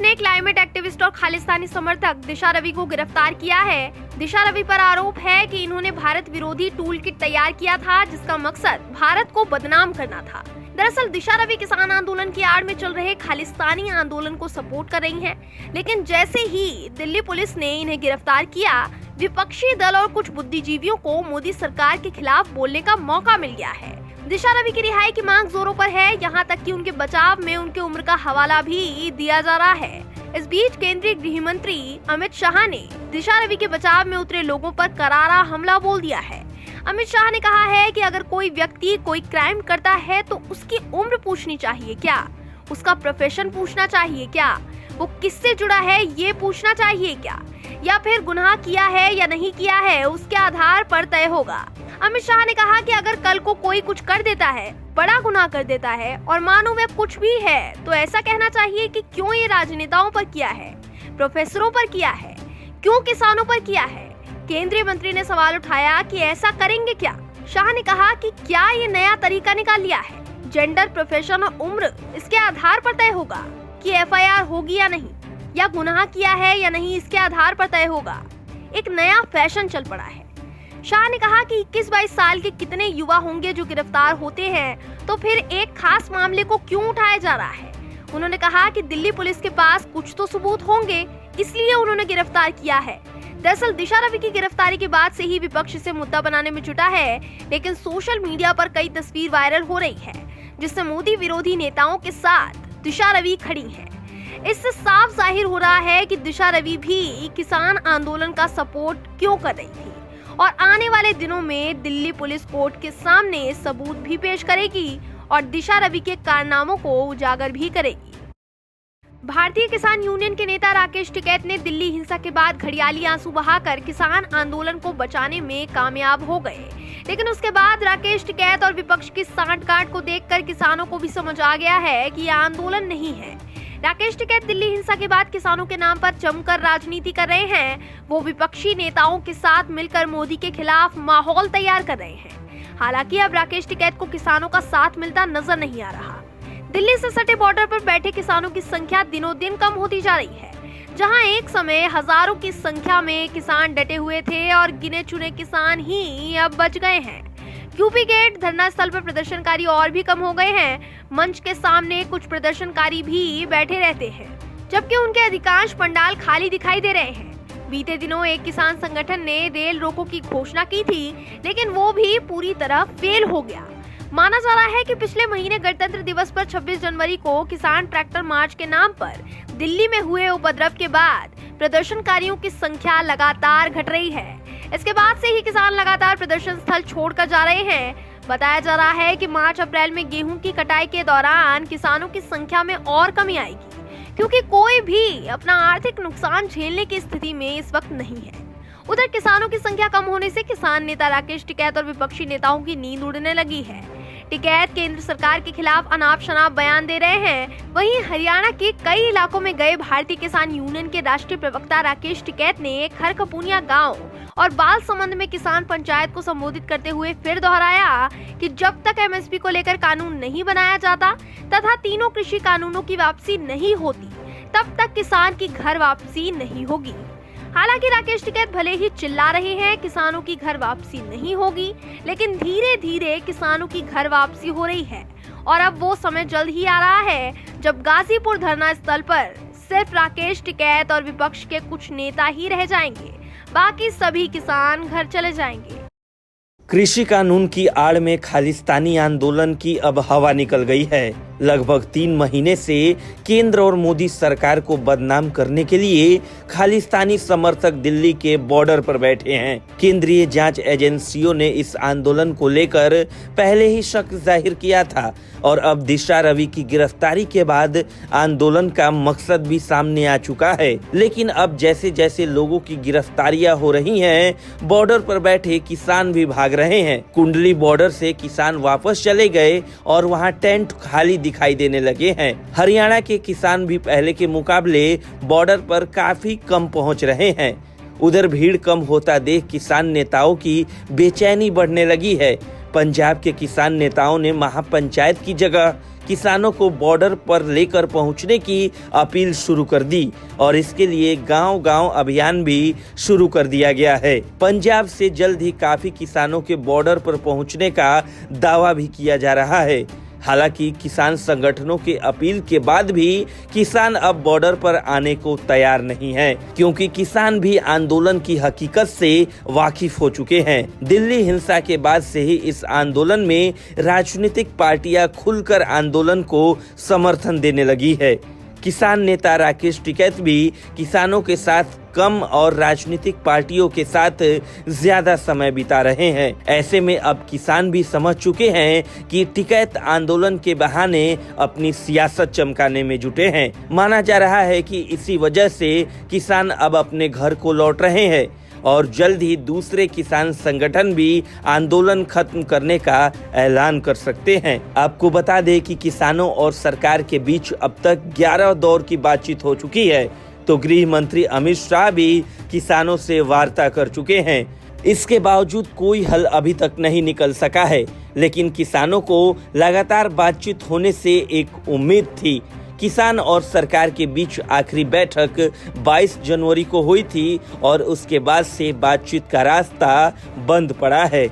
ने climate activist और खालिस्तानी समर्थक दिशा रवि को गिरफ्तार किया है। दिशा रवि पर आरोप है कि इन्होंने भारत विरोधी टूल किट तैयार किया था, जिसका मकसद भारत को बदनाम करना था। दरअसल दिशा रवि किसान आंदोलन की आड़ में चल रहे खालिस्तानी आंदोलन को सपोर्ट कर रही हैं, लेकिन जैसे ही दिल्ली पुलिस ने इन्हें गिरफ्तार किया, विपक्षी दल और कुछ बुद्धिजीवियों को मोदी सरकार के खिलाफ बोलने का मौका मिल गया है। दिशा रवि की रिहाई की मांग जोरों पर है, यहाँ तक कि उनके बचाव में उनकी उम्र का हवाला भी दिया जा रहा है। इस बीच केंद्रीय गृह मंत्री अमित शाह ने दिशा रवि के बचाव में उतरे लोगों पर करारा हमला बोल दिया है। अमित शाह ने कहा है कि अगर कोई व्यक्ति कोई क्राइम करता है तो उसकी उम्र पूछनी चाहिए क्या, उसका प्रोफेशन पूछना चाहिए क्या, वो किससे जुड़ा है ये पूछना चाहिए क्या, या फिर गुनाह किया है या नहीं किया है उसके आधार पर तय होगा। अमित शाह ने कहा कि अगर कल को कोई कुछ कर देता है, बड़ा गुनाह कर देता है और मानो वह कुछ भी है, तो ऐसा कहना चाहिए कि क्यों ये राजनेताओं पर किया है, प्रोफेसरों पर किया है, क्यों किसानों पर किया है। केंद्रीय मंत्री ने सवाल उठाया कि ऐसा करेंगे क्या। शाह ने कहा कि क्या ये नया तरीका निकाल लिया है, जेंडर, प्रोफेशन और उम्र इसके आधार पर तय होगा कि एफआईआर होगी या नहीं, या गुनाह किया है या नहीं इसके आधार पर तय होगा। एक नया फैशन चल पड़ा है। शाह ने कहा कि 21-22 साल के कितने युवा होंगे जो गिरफ्तार होते हैं, तो फिर एक खास मामले को क्यों उठाया जा रहा है। उन्होंने कहा कि दिल्ली पुलिस के पास कुछ तो सबूत होंगे, इसलिए उन्होंने गिरफ्तार किया है। दरअसल दिशा रवि की गिरफ्तारी के बाद से ही विपक्ष इसे मुद्दा बनाने में जुटा है, लेकिन सोशल मीडिया पर कई तस्वीर वायरल हो रही है, जिससे मोदी विरोधी नेताओं के साथ दिशा रवि खड़ी हैं। इससे साफ जाहिर हो रहा है कि दिशा रवि भी किसान आंदोलन का सपोर्ट क्यों कर रही थी, और आने वाले दिनों में दिल्ली पुलिस कोर्ट के सामने सबूत भी पेश करेगी और दिशा रवि के कारनामों को उजागर भी करेगी। भारतीय किसान यूनियन के नेता राकेश टिकैत ने दिल्ली हिंसा के बाद घड़ियाली आंसू बहाकर किसान आंदोलन को बचाने में कामयाब हो गए, लेकिन उसके बाद राकेश टिकैत और विपक्ष की सांठ-गांठ को देखकर किसानों को भी समझ आ गया है कि यह आंदोलन नहीं है। राकेश टिकैत दिल्ली हिंसा के बाद किसानों के नाम पर जमकर राजनीति कर रहे हैं। वो विपक्षी नेताओं के साथ मिलकर मोदी के खिलाफ माहौल तैयार कर रहे हैं। हालांकि अब राकेश टिकैत को किसानों का साथ मिलता नजर नहीं आ रहा। दिल्ली से सटे बॉर्डर पर बैठे किसानों की संख्या दिनों दिन कम होती जा रही है। जहां एक समय हजारों की संख्या में किसान डटे हुए थे और गिने चुने किसान ही अब बच गए हैं। यूपी गेट धरना स्थल पर प्रदर्शनकारी और भी कम हो गए हैं। मंच के सामने कुछ प्रदर्शनकारी भी बैठे रहते हैं, जबकि उनके अधिकांश पंडाल खाली दिखाई दे रहे हैं। बीते दिनों एक किसान संगठन ने रेल रोको की घोषणा की थी, लेकिन वो भी पूरी तरह फेल हो गया। माना जा रहा है कि पिछले महीने गणतंत्र दिवस पर 26 जनवरी को किसान ट्रैक्टर मार्च के नाम पर दिल्ली में हुए उपद्रव के बाद प्रदर्शनकारियों की संख्या लगातार घट रही है। इसके बाद से ही किसान लगातार प्रदर्शन स्थल छोड़कर जा रहे हैं। बताया जा रहा है कि मार्च अप्रैल में गेहूं की कटाई के दौरान किसानों की संख्या में और कमी आएगी, क्योंकि कोई भी अपना आर्थिक नुकसान झेलने की स्थिति में इस वक्त नहीं है। उधर किसानों की संख्या कम होने से किसान नेता राकेश टिकैत और विपक्षी नेताओं की नींद उड़ने लगी है। टिकैत केंद्र सरकार के खिलाफ अनाप शनाप बयान दे रहे हैं। वहीं हरियाणा के कई इलाकों में गए भारतीय किसान यूनियन के राष्ट्रीय प्रवक्ता राकेश टिकैत ने खरकपुनिया गांव और बालसमंद में किसान पंचायत को संबोधित करते हुए फिर दोहराया कि जब तक एमएसपी को लेकर कानून नहीं बनाया जाता तथा तीनों कृषि कानूनों की वापसी नहीं होती, तब तक किसान की घर वापसी नहीं होगी। हालांकि राकेश टिकैत भले ही चिल्ला रहे हैं किसानों की घर वापसी नहीं होगी, लेकिन धीरे धीरे किसानों की घर वापसी हो रही है और अब वो समय जल्द ही आ रहा है जब गाजीपुर धरना स्थल पर सिर्फ राकेश टिकैत और विपक्ष के कुछ नेता ही रह जाएंगे, बाकी सभी किसान घर चले जाएंगे। कृषि कानून की आड़ में खालिस्तानी आंदोलन की अब हवा निकल गई है। लगभग 3 महीने से केंद्र और मोदी सरकार को बदनाम करने के लिए खालिस्तानी समर्थक दिल्ली के बॉर्डर पर बैठे हैं। केंद्रीय जांच एजेंसियों ने इस आंदोलन को लेकर पहले ही शक जाहिर किया था और अब दिशा रवि की गिरफ्तारी के बाद आंदोलन का मकसद भी सामने आ चुका है। लेकिन अब जैसे जैसे लोगों की गिरफ्तारियां हो रही हैं, बॉर्डर पर बैठे किसान भी भाग रहे हैं। कुंडली बॉर्डर से किसान वापस चले गए और वहां टेंट खाली दिखाई देने लगे हैं। हरियाणा के किसान भी पहले के मुकाबले बॉर्डर पर काफी कम पहुंच रहे हैं। उधर भीड़ कम होता देख किसान नेताओं की बेचैनी बढ़ने लगी है। पंजाब के किसान नेताओं ने महापंचायत की जगह किसानों को बॉर्डर पर लेकर पहुंचने की अपील शुरू कर दी और इसके लिए गांव-गांव अभियान भी शुरू कर दिया गया है। पंजाब से जल्द ही काफी किसानों के बॉर्डर पर पहुंचने का दावा भी किया जा रहा है। हालांकि किसान संगठनों के अपील के बाद भी किसान अब बॉर्डर पर आने को तैयार नहीं है, क्योंकि किसान भी आंदोलन की हकीकत से वाकिफ हो चुके हैं। दिल्ली हिंसा के बाद से ही इस आंदोलन में राजनीतिक पार्टियां खुलकर आंदोलन को समर्थन देने लगी है। किसान नेता राकेश टिकैत भी किसानों के साथ कम और राजनीतिक पार्टियों के साथ ज्यादा समय बिता रहे हैं। ऐसे में अब किसान भी समझ चुके हैं कि टिकैत आंदोलन के बहाने अपनी सियासत चमकाने में जुटे हैं। माना जा रहा है कि इसी वजह से किसान अब अपने घर को लौट रहे हैं और जल्द ही दूसरे किसान संगठन भी आंदोलन खत्म करने का ऐलान कर सकते हैं। आपको बता दें कि किसानों और सरकार के बीच अब तक 11 दौर की बातचीत हो चुकी है, तो गृह मंत्री अमित शाह भी किसानों से वार्ता कर चुके हैं। इसके बावजूद कोई हल अभी तक नहीं निकल सका है, लेकिन किसानों को लगातार बातचीत होने से एक उम्मीद थी। किसान और सरकार के बीच आखिरी बैठक 22 जनवरी को हुई थी और उसके बाद से बातचीत का रास्ता बंद पड़ा है।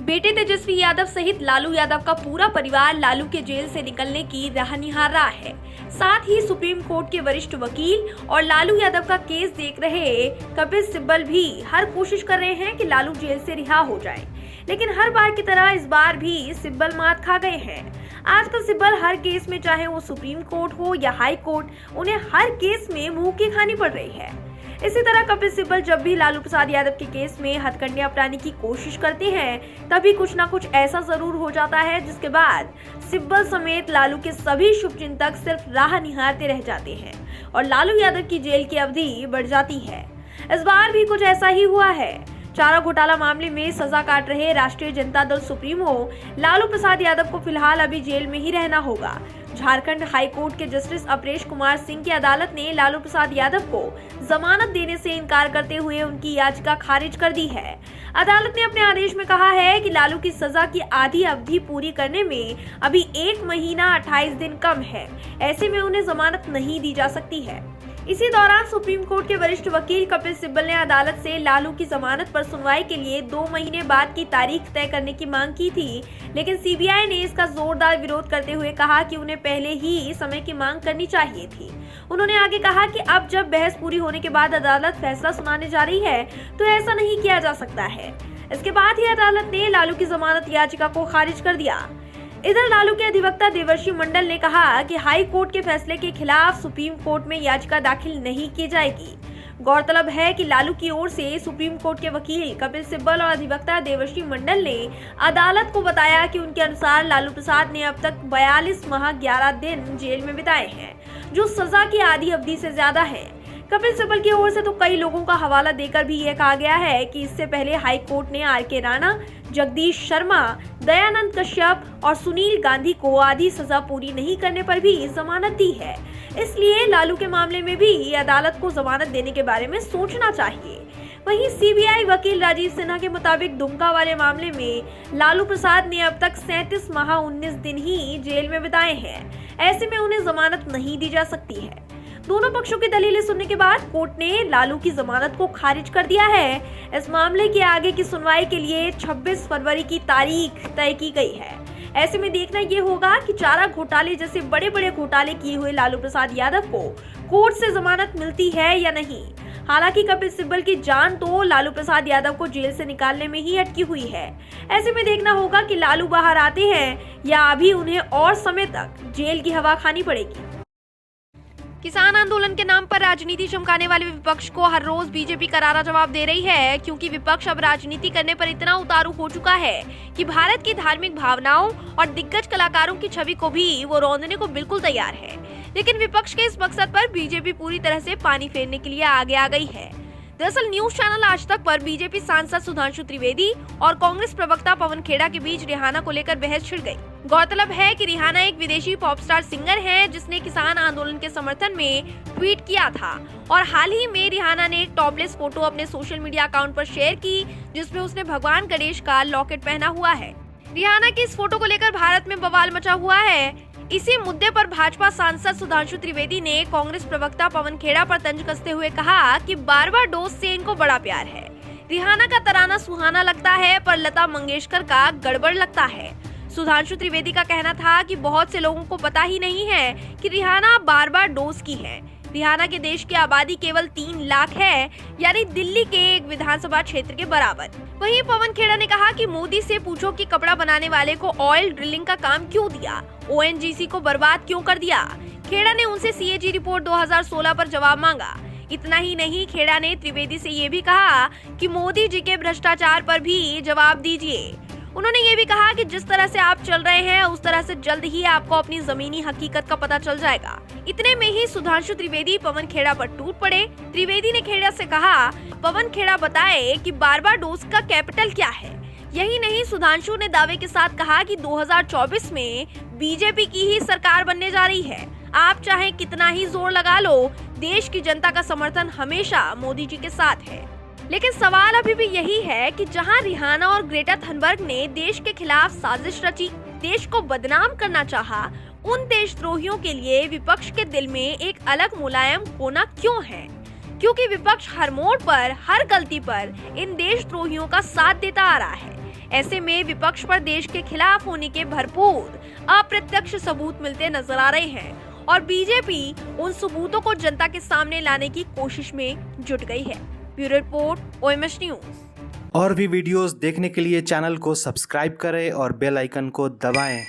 बेटे तेजस्वी यादव सहित लालू यादव का पूरा परिवार लालू के जेल से निकलने की राह निहार रहा है। साथ ही सुप्रीम कोर्ट के वरिष्ठ वकील और लालू यादव का केस देख रहे कपिल सिब्बल भी हर कोशिश कर रहे हैं कि लालू जेल से रिहा हो जाए, लेकिन हर बार की तरह इस बार भी सिब्बल मात खा गए हैं। आजकल सिब्बल हर केस में, चाहे वो सुप्रीम कोर्ट हो या हाई कोर्ट, उन्हें हर केस में मुंह की खानी पड़ रही है। इसी तरह कपिल सिब्बल जब भी लालू प्रसाद यादव के केस में हथकंडे अपनाने की कोशिश करते हैं, तभी कुछ ना कुछ ऐसा जरूर हो जाता है जिसके बाद सिब्बल समेत लालू के सभी शुभचिंतक सिर्फ राह निहारते रह जाते हैं और लालू यादव की जेल की अवधि बढ़ जाती है। इस बार भी कुछ ऐसा ही हुआ है। चारा घोटाला मामले में सजा काट रहे राष्ट्रीय जनता दल सुप्रीमो लालू प्रसाद यादव को फिलहाल अभी जेल में ही रहना होगा। झारखंड हाई कोर्ट के जस्टिस अपरेश कुमार सिंह की अदालत ने लालू प्रसाद यादव को जमानत देने से इनकार करते हुए उनकी याचिका खारिज कर दी है। अदालत ने अपने आदेश में कहा है कि लालू की सजा की आधी अवधि पूरी करने में अभी 1 महीना 28 दिन कम है, ऐसे में उन्हें जमानत नहीं दी जा सकती है। इसी दौरान सुप्रीम कोर्ट के वरिष्ठ वकील कपिल सिब्बल ने अदालत से लालू की जमानत पर सुनवाई के लिए 2 महीने बाद की तारीख तय करने की मांग की थी, लेकिन सीबीआई ने इसका जोरदार विरोध करते हुए कहा कि उन्हें पहले ही समय की मांग करनी चाहिए थी। उन्होंने आगे कहा कि अब जब बहस पूरी होने के बाद अदालत फैसला सुनाने जा रही है तो ऐसा नहीं किया जा सकता है। इसके बाद ही अदालत ने लालू की जमानत याचिका को खारिज कर दिया। इधर लालू के अधिवक्ता देवर्षि मंडल ने कहा कि हाई कोर्ट के फैसले के खिलाफ सुप्रीम कोर्ट में याचिका दाखिल नहीं की जाएगी। गौरतलब है कि लालू की ओर से सुप्रीम कोर्ट के वकील कपिल सिब्बल और अधिवक्ता देवर्षि मंडल ने अदालत को बताया कि उनके अनुसार लालू प्रसाद ने अब तक 42 माह 11 दिन जेल में बिताए हैं, जो सजा की आधी अवधि से ज्यादा है। कपिल सिब्बल की ओर से तो कई लोगों का हवाला देकर भी यह कहा गया है कि इससे पहले हाई कोर्ट ने आर.के. राणा, जगदीश शर्मा, दयानंद कश्यप और सुनील गांधी को आधी सजा पूरी नहीं करने पर भी जमानत दी है। इसलिए लालू के मामले में भी अदालत को जमानत देने के बारे में सोचना चाहिए। वहीं सीबीआई वकील राजीव सिन्हा के मुताबिक दुमका वाले मामले में लालू प्रसाद ने अब तक 37 माह 19 दिन ही जेल में बिताए हैं। ऐसे में उन्हें जमानत नहीं दी जा सकती है। दोनों पक्षों की दलीलें सुनने के बाद कोर्ट ने लालू की जमानत को खारिज कर दिया है। इस मामले के आगे की सुनवाई के लिए 26 फरवरी की तारीख तय की गई है। ऐसे में देखना ये होगा कि चारा घोटाले जैसे बड़े बड़े घोटाले किए हुए लालू प्रसाद यादव को कोर्ट से जमानत मिलती है या नहीं। हालांकि कपिल सिब्बल की जान तो लालू प्रसाद यादव को जेल से निकालने में ही अटकी हुई है। ऐसे में देखना होगा कि लालू बाहर आते हैं या अभी उन्हें और समय तक जेल की हवा खानी पड़ेगी। किसान आंदोलन के नाम पर राजनीति चमकाने वाले विपक्ष को हर रोज बीजेपी करारा जवाब दे रही है, क्योंकि विपक्ष अब राजनीति करने पर इतना उतारू हो चुका है कि भारत की धार्मिक भावनाओं और दिग्गज कलाकारों की छवि को भी वो रौंदने को बिल्कुल तैयार है। लेकिन विपक्ष के इस मकसद पर बीजेपी पूरी तरह से पानी फेरने के लिए आगे आ गई है। दरअसल न्यूज चैनल आज तक पर बीजेपी सांसद सुधांशु त्रिवेदी और कांग्रेस प्रवक्ता पवन खेड़ा के बीच रिहाना को लेकर बहस छिड़ गई। गौरतलब है कि रिहाना एक विदेशी पॉप स्टार सिंगर है जिसने किसान आंदोलन के समर्थन में ट्वीट किया था और हाल ही में रिहाना ने एक टॉपलेस फोटो अपने सोशल मीडिया अकाउंट पर शेयर की, जिसमें उसने भगवान गणेश का लॉकेट पहना हुआ है। रिहाना की इस फोटो को लेकर भारत में बवाल मचा हुआ है। इसी मुद्दे पर भाजपा सांसद सुधांशु त्रिवेदी ने कांग्रेस प्रवक्ता पवन खेड़ा पर तंज कसते हुए कहा कि बारबाडोस से इनको बड़ा प्यार है। रिहाना का तराना सुहाना लगता है पर लता मंगेशकर का गड़बड़ लगता है। सुधांशु त्रिवेदी का कहना था कि बहुत से लोगों को पता ही नहीं है कि रिहाना बारबाडोस की है। रिहाना के देश की आबादी केवल 3 लाख है, यानी दिल्ली के एक विधानसभा क्षेत्र के बराबर। वहीं पवन खेड़ा ने कहा कि मोदी से पूछो कि कपड़ा बनाने वाले को ऑयल ड्रिलिंग का काम क्यों दिया, ओएनजीसी को बर्बाद क्यों कर दिया। खेड़ा ने उनसे सीएजी रिपोर्ट 2016 पर जवाब मांगा। इतना ही नहीं, खेड़ा ने त्रिवेदी से ये भी कहा कि मोदी जी के भ्रष्टाचार पर भी जवाब दीजिए। उन्होंने ये भी कहा कि जिस तरह से आप चल रहे हैं उस तरह से जल्द ही आपको अपनी जमीनी हकीकत का पता चल जाएगा। इतने में ही सुधांशु त्रिवेदी पवन खेड़ा पर टूट पड़े। त्रिवेदी ने खेड़ा से कहा, पवन खेड़ा बताए कि बारबाडोस का कैपिटल क्या है। यही नहीं, सुधांशु ने दावे के साथ कहा कि 2024 में बीजेपी की ही सरकार बनने जा रही है। आप चाहे कितना ही जोर लगा लो, देश की जनता का समर्थन हमेशा मोदी जी के साथ है। लेकिन सवाल अभी भी यही है कि जहां रिहाना और ग्रेटा थनबर्ग ने देश के खिलाफ साजिश रची, देश को बदनाम करना चाहा, उन देशद्रोहियों के लिए विपक्ष के दिल में एक अलग मुलायम कोना क्यों है? क्योंकि विपक्ष हर मोड़ पर, हर गलती पर इन देशद्रोहियों का साथ देता आ रहा है। ऐसे में विपक्ष पर देश के खिलाफ होने के भरपूर अप्रत्यक्ष सबूत मिलते नजर आ रहे हैं और बीजेपी उन सबूतों को जनता के सामने लाने की कोशिश में जुट गई है। Bureau report, OMS news. और भी वीडियोस देखने के लिए चैनल को सब्सक्राइब करें और बेल आइकन को दबाएं।